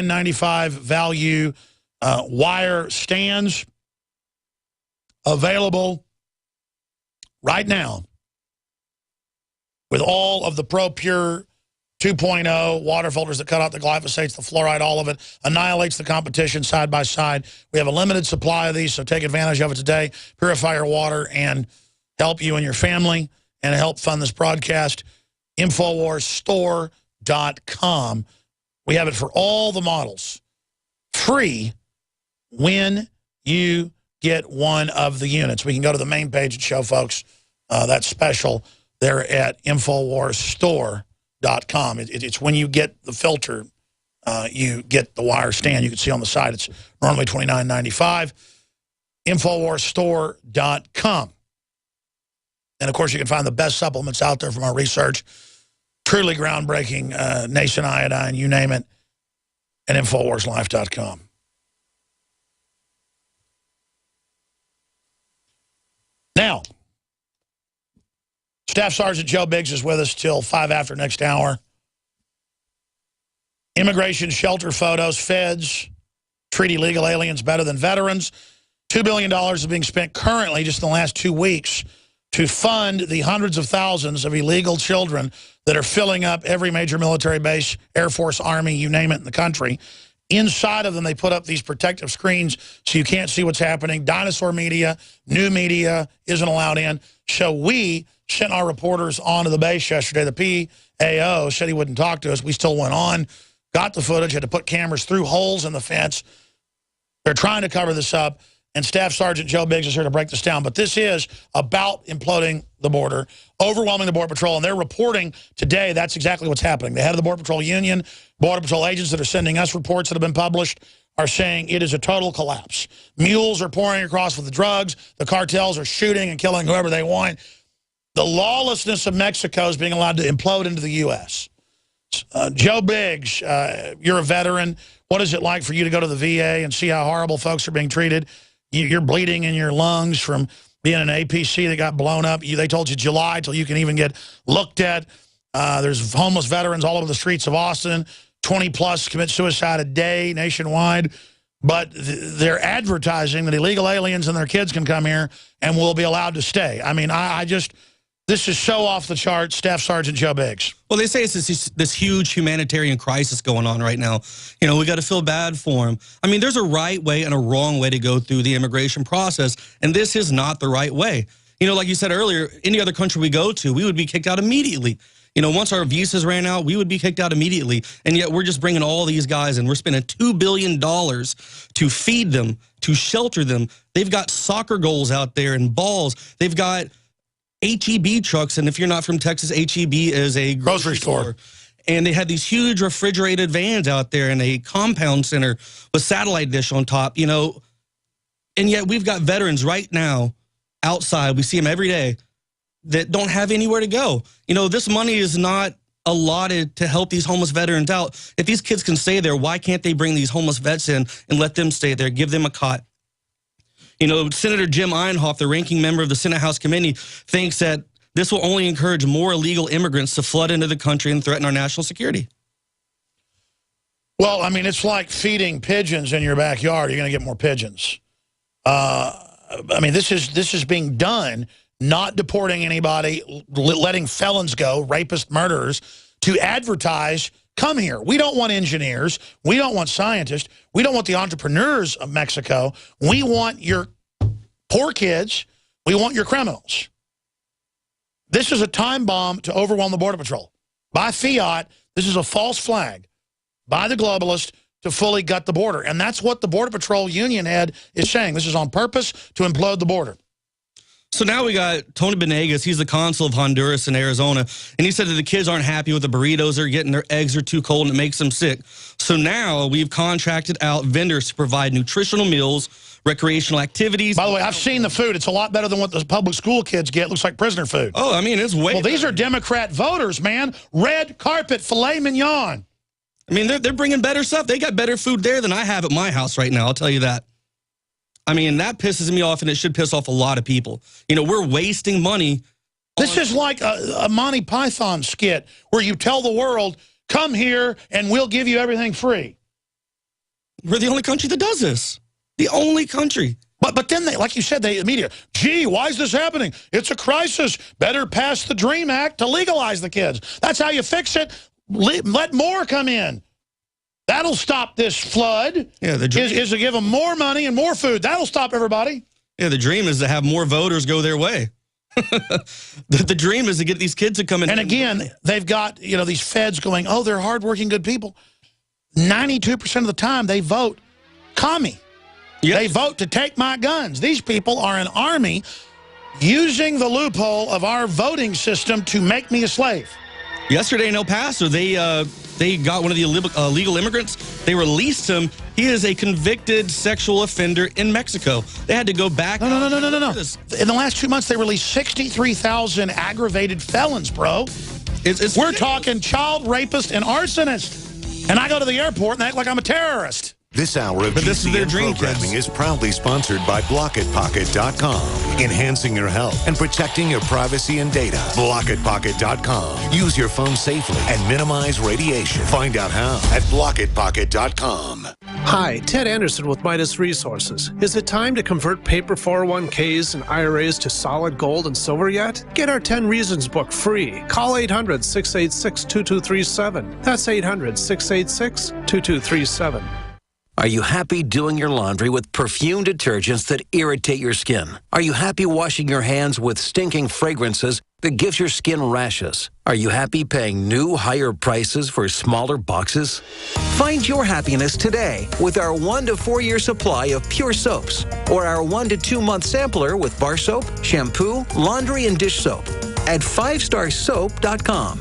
$29.95 value wire stands available right now with all of the ProPure 2.0 water filters that cut out the glyphosates, the fluoride, all of it, annihilates the competition side by side. We have a limited supply of these, so take advantage of it today. Purify your water and help you and your family and help fund this broadcast. InfoWarsStore.com. We have it for all the models. Free when you get one of the units. We can go to the main page and show folks that special there at InfoWarsStore.com. It's when you get the filter, you get the wire stand. You can see on the side it's normally $29.95. InfoWarsStore.com. And, of course, you can find the best supplements out there from our research. Truly groundbreaking, Nascent Iodine, you name it, at InfoWarsLife.com. Now, Staff Sergeant Joe Biggs is with us till 5 after next hour. Immigration shelter photos, feds treat illegal aliens better than veterans. $2 billion is being spent currently, just in the last 2 weeks, to fund the hundreds of thousands of illegal children that are filling up every major military base, Air Force, Army, you name it, in the country. Inside of them, they put up these protective screens so you can't see what's happening. Dinosaur media, new media isn't allowed in. So we sent our reporters onto the base yesterday. The PAO said he wouldn't talk to us. We still went on, got the footage, had to put cameras through holes in the fence. They're trying to cover this up. And Staff Sergeant Joe Biggs is here to break this down. But this is about imploding the border, overwhelming the Border Patrol. And they're reporting today that's exactly what's happening. The head of the Border Patrol Union, Border Patrol agents that are sending us reports that have been published are saying it is a total collapse. Mules are pouring across with the drugs. The cartels are shooting and killing whoever they want. The lawlessness of Mexico is being allowed to implode into the U.S. Joe Biggs, you're a veteran. What is it like for you to go to the VA and see how horrible folks are being treated? You're bleeding in your lungs from being an APC that got blown up. They told you July till you can even get looked at. There's homeless veterans all over the streets of Austin. 20+ commit suicide a day nationwide. But they're advertising that illegal aliens and their kids can come here and will be allowed to stay. I mean, this is so off the charts, Staff Sergeant Joe Biggs. Well, they say it's this huge humanitarian crisis going on right now. You know, we got to feel bad for them. I mean, there's a right way and a wrong way to go through the immigration process, and this is not the right way. You know, like you said earlier, any other country we go to, we would be kicked out immediately. You know, once our visas ran out, we would be kicked out immediately. And yet we're just bringing all these guys in. We're spending $2 billion to feed them, to shelter them. They've got soccer goals out there and balls. They've got HEB trucks, and if you're not from Texas, HEB is a grocery store. And they had these huge refrigerated vans out there in a compound center with satellite dish on top, you know. And yet we've got veterans right now outside, we see them every day, that don't have anywhere to go. You know, this money is not allotted to help these homeless veterans out. If these kids can stay there, why can't they bring these homeless vets in and let them stay there, give them a cot? You know, Senator Jim Inhofe, the ranking member of the Senate House Committee, thinks that this will only encourage more illegal immigrants to flood into the country and threaten our national security. Well, I mean, it's like feeding pigeons in your backyard. You're going to get more pigeons. I mean, this is being done, not deporting anybody, letting felons go, rapists, murderers, to advertise, come here. We don't want engineers. We don't want scientists. We don't want the entrepreneurs of Mexico. We want your poor kids. We want your criminals. This is a time bomb to overwhelm the Border Patrol. By fiat, this is a false flag by the globalists to fully gut the border. And that's what the Border Patrol Union head is saying. This is on purpose to implode the border. So now we got Tony Benegas. He's the consul of Honduras in Arizona. And he said that the kids aren't happy with the burritos they're getting. Their eggs are too cold and it makes them sick. So now we've contracted out vendors to provide nutritional meals, recreational activities. By the way, I've seen the food. It's a lot better than what the public school kids get. It looks like prisoner food. Oh, I mean, it's way Well, these are Democrat voters, man. Red carpet, filet mignon. I mean, they're bringing better stuff. They got better food there than I have at my house right now, I'll tell you that. I mean, that pisses me off, and it should piss off a lot of people. You know, we're wasting money. This is like a Monty Python skit where you tell the world, come here and we'll give you everything free. We're the only country that does this. The only country. But then, they, like you said, the media, gee, why is this happening? It's a crisis. Better pass the DREAM Act to legalize the kids. That's how you fix it. Let more come in. That'll stop this flood. Yeah, is to give them more money and more food. That'll stop everybody. Yeah, the dream is to have more voters go their way. The dream is to get these kids to come in. And again, they've got, these feds going, oh, they're hardworking, good people. 92% of the time, they vote commie. Yep. They vote to take my guns. These people are an army using the loophole of our voting system to make me a slave. Yesterday in El Paso, they got one of the illegal immigrants. They released him. He is a convicted sexual offender in Mexico. They had to go back. No. In the last 2 months, they released 63,000 aggravated felons, bro. We're talking child rapist and arsonist. And I go to the airport and they act like I'm a terrorist. This hour of GCN programming is proudly sponsored by BlockItPocket.com. Enhancing your health and protecting your privacy and data. BlockItPocket.com. Use your phone safely and minimize radiation. Find out how at BlockItPocket.com. Hi, Ted Anderson with Midas Resources. Is it time to convert paper 401ks and IRAs to solid gold and silver yet? Get our 10 Reasons book free. Call 800-686-2237. That's 800-686-2237. Are you happy doing your laundry with perfume detergents that irritate your skin? Are you happy washing your hands with stinking fragrances that gives your skin rashes? Are you happy paying new, higher prices for smaller boxes? Find your happiness today with our 1 to 4 year supply of pure soaps or our 1 to 2 month sampler with bar soap, shampoo, laundry, and dish soap at 5starsoap.com.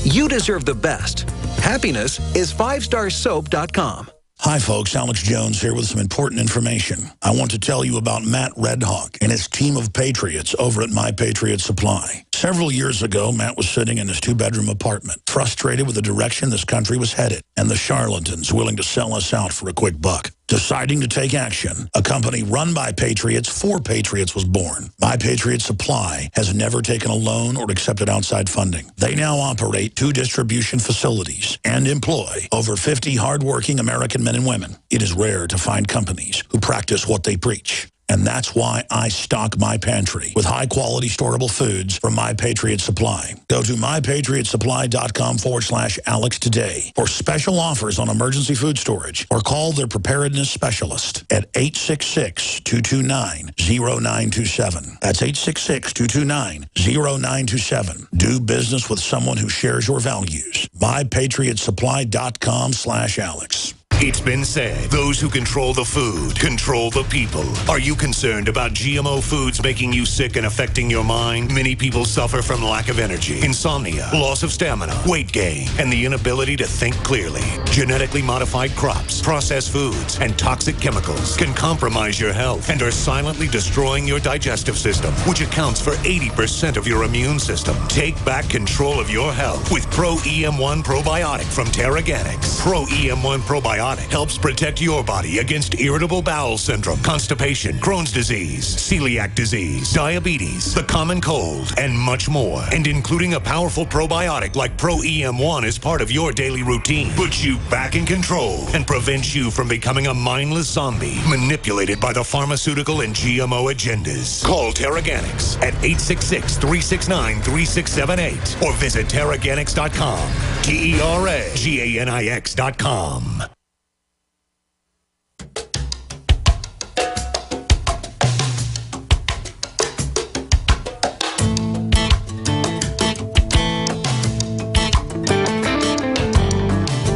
You deserve the best. Happiness is 5starsoap.com. Hi, folks. Alex Jones here with some important information. I want to tell you about Matt Redhawk and his team of patriots over at My Patriot Supply. Several years ago, Matt was sitting in his 2-bedroom apartment, frustrated with the direction this country was headed and the charlatans willing to sell us out for a quick buck. Deciding to take action, a company run by patriots for patriots was born. My Patriot Supply has never taken a loan or accepted outside funding. They now operate 2 distribution facilities and employ over 50 hardworking American men and women. It is rare to find companies who practice what they preach. And that's why I stock my pantry with high-quality storable foods from My Patriot Supply. Go to mypatriotsupply.com/Alex today for special offers on emergency food storage or call their preparedness specialist at 866-229-0927. That's 866-229-0927. Do business with someone who shares your values. mypatriotsupply.com/Alex. It's been said, those who control the food control the people. Are you concerned about GMO foods making you sick and affecting your mind? Many people suffer from lack of energy, insomnia, loss of stamina, weight gain, and the inability to think clearly. Genetically modified crops, processed foods, and toxic chemicals can compromise your health and are silently destroying your digestive system, which accounts for 80% of your immune system. Take back control of your health with Pro EM1 Probiotic from Terraganics. Pro EM1 Probiotic helps protect your body against irritable bowel syndrome, constipation, Crohn's disease, celiac disease, diabetes, the common cold, and much more. And including a powerful probiotic like Pro EM1 is part of your daily routine. Puts you back in control and prevents you from becoming a mindless zombie manipulated by the pharmaceutical and GMO agendas. Call Terraganics at 866-369-3678 or visit Terraganics.com. TERAGANIX.com.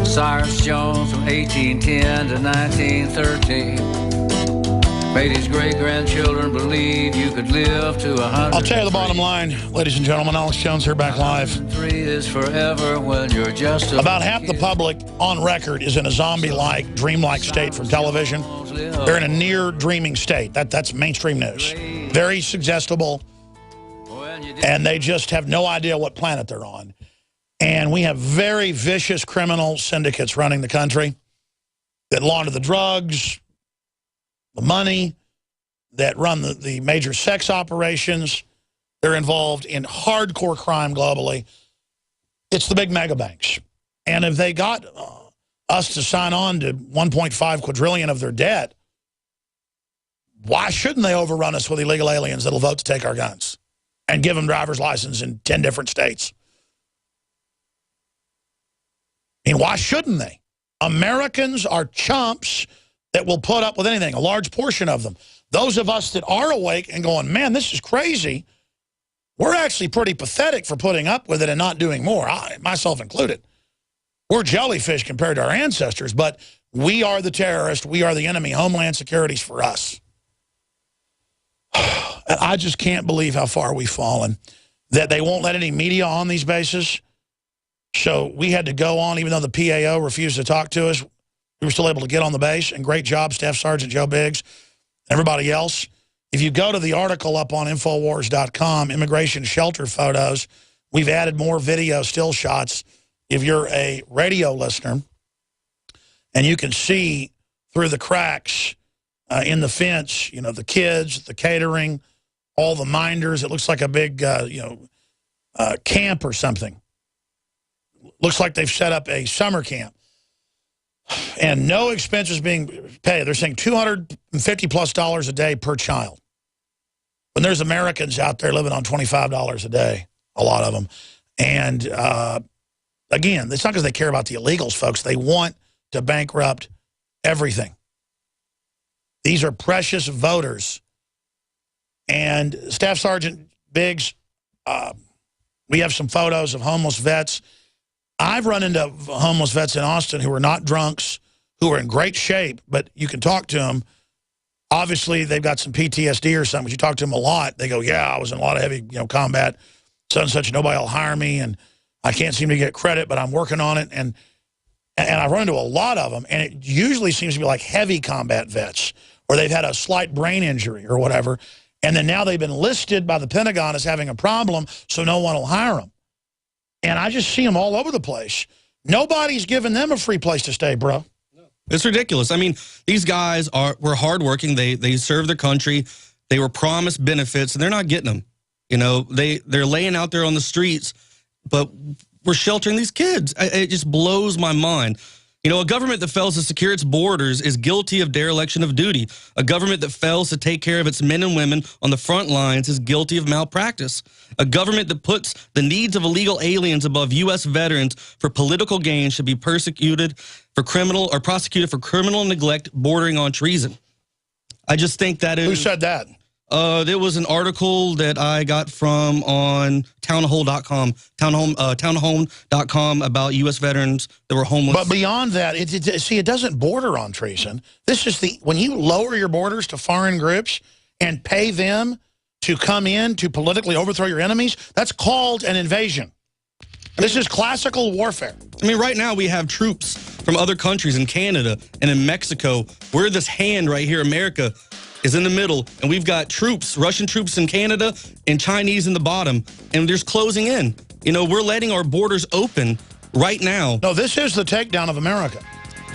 Cyrus Jones from 1810 to 1913 made his great-grandchildren believe you could live to 100. I'll tell you the bottom line, ladies and gentlemen. Alex Jones here, back live. 103 is forever when you're just About half the public on record is in a zombie-like, dreamlike state from television. They're in a near dreaming state. That's mainstream news. Very suggestible, and they just have no idea what planet they're on. And we have very vicious criminal syndicates running the country that launder the drugs, the money, that run the major sex operations. They're involved in hardcore crime globally. It's the big mega banks. And if they got us to sign on to 1.5 quadrillion of their debt, why shouldn't they overrun us with illegal aliens that'll vote to take our guns and give them driver's license in 10 different states? I mean, why shouldn't they? Americans are chumps that will put up with anything, a large portion of them. Those of us that are awake and going, man, this is crazy, we're actually pretty pathetic for putting up with it and not doing more, myself included. We're jellyfish compared to our ancestors, but we are the terrorists. We are the enemy. Homeland Security's for us. And I just can't believe how far we've fallen, that they won't let any media on these bases. So we had to go on, even though the PAO refused to talk to us. We were still able to get on the base, and great job, Staff Sergeant Joe Biggs, everybody else. If you go to the article up on Infowars.com, immigration shelter photos, we've added more video still shots if you're a radio listener. And you can see through the cracks in the fence, you know, the kids, the catering, all the minders. It looks like a big, camp or something. Looks like they've set up a summer camp. And no expenses being paid. They're saying $250+ a day per child. When there's Americans out there living on $25 a day, a lot of them. And again, it's not because they care about the illegals, folks. They want to bankrupt everything. These are precious voters. And Staff Sergeant Biggs, we have some photos of homeless vets. I've run into homeless vets in Austin who are not drunks, who are in great shape, but you can talk to them. Obviously, they've got some PTSD or something, but you talk to them a lot. They go, yeah, I was in a lot of heavy combat, such and such, nobody will hire me, and I can't seem to get credit, but I'm working on it. And I run into a lot of them, and it usually seems to be like heavy combat vets, or they've had a slight brain injury or whatever, and then now they've been listed by the Pentagon as having a problem, so no one will hire them. And I just see them all over the place. Nobody's giving them a free place to stay, bro. It's ridiculous. I mean, these guys were hardworking. They served their country. They were promised benefits, and they're not getting them. You know, they're laying out there on the streets, but we're sheltering these kids. It just blows my mind. You know, a government that fails to secure its borders is guilty of dereliction of duty. A government that fails to take care of its men and women on the front lines is guilty of malpractice. A government that puts the needs of illegal aliens above U.S. veterans for political gain should be prosecuted for criminal neglect bordering on treason. I just think that is... Who said that? There was an article that I got from on townhome.com about U.S. veterans that were homeless. But beyond that, it doesn't border on treason. This is when you lower your borders to foreign groups and pay them to come in to politically overthrow your enemies, that's called an invasion. This is classical warfare. I mean, right now we have troops from other countries in Canada and in Mexico. We're this hand right here, America, is in the middle, and we've got troops, Russian troops in Canada and Chinese in the bottom, and there's closing in. You know, we're letting our borders open right now. No, this is the takedown of America.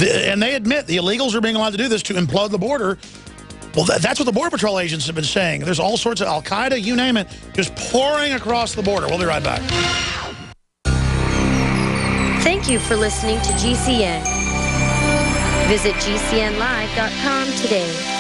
And they admit the illegals are being allowed to do this to implode the border. Well, that's what the Border Patrol agents have been saying. There's all sorts of Al-Qaeda, you name it, just pouring across the border. We'll be right back. Thank you for listening to GCN. Visit GCNlive.com today.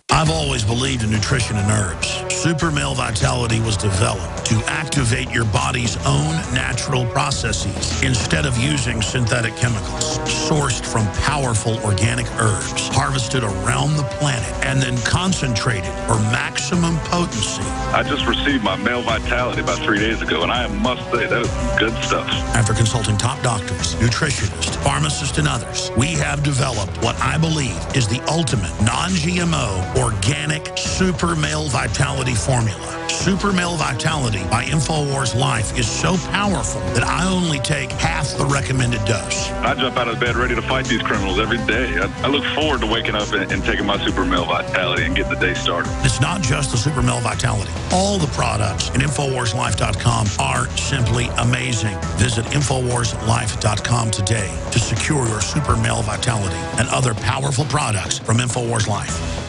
I've always believed in nutrition and herbs. Super Male Vitality was developed to activate your body's own natural processes instead of using synthetic chemicals. Sourced from powerful organic herbs, harvested around the planet, and then concentrated for maximum potency. I just received my Male Vitality about 3 days ago, and I must say, that is good stuff. After consulting top doctors, nutritionists, pharmacists, and others, we have developed what I believe is the ultimate non-GMO organic Super Male Vitality formula. Super Male Vitality by Infowars Life is so powerful that I only take half the recommended dose. I jump out of bed ready to fight these criminals every day. I look forward to waking up and taking my Super Male Vitality and getting the day started. It's not just the Super Male Vitality. All the products in InfoWarsLife.com are simply amazing. Visit InfoWarsLife.com today to secure your Super Male Vitality and other powerful products from InfoWars Life.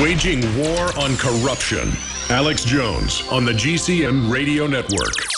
Waging war on corruption. Alex Jones on the GCN Radio Network.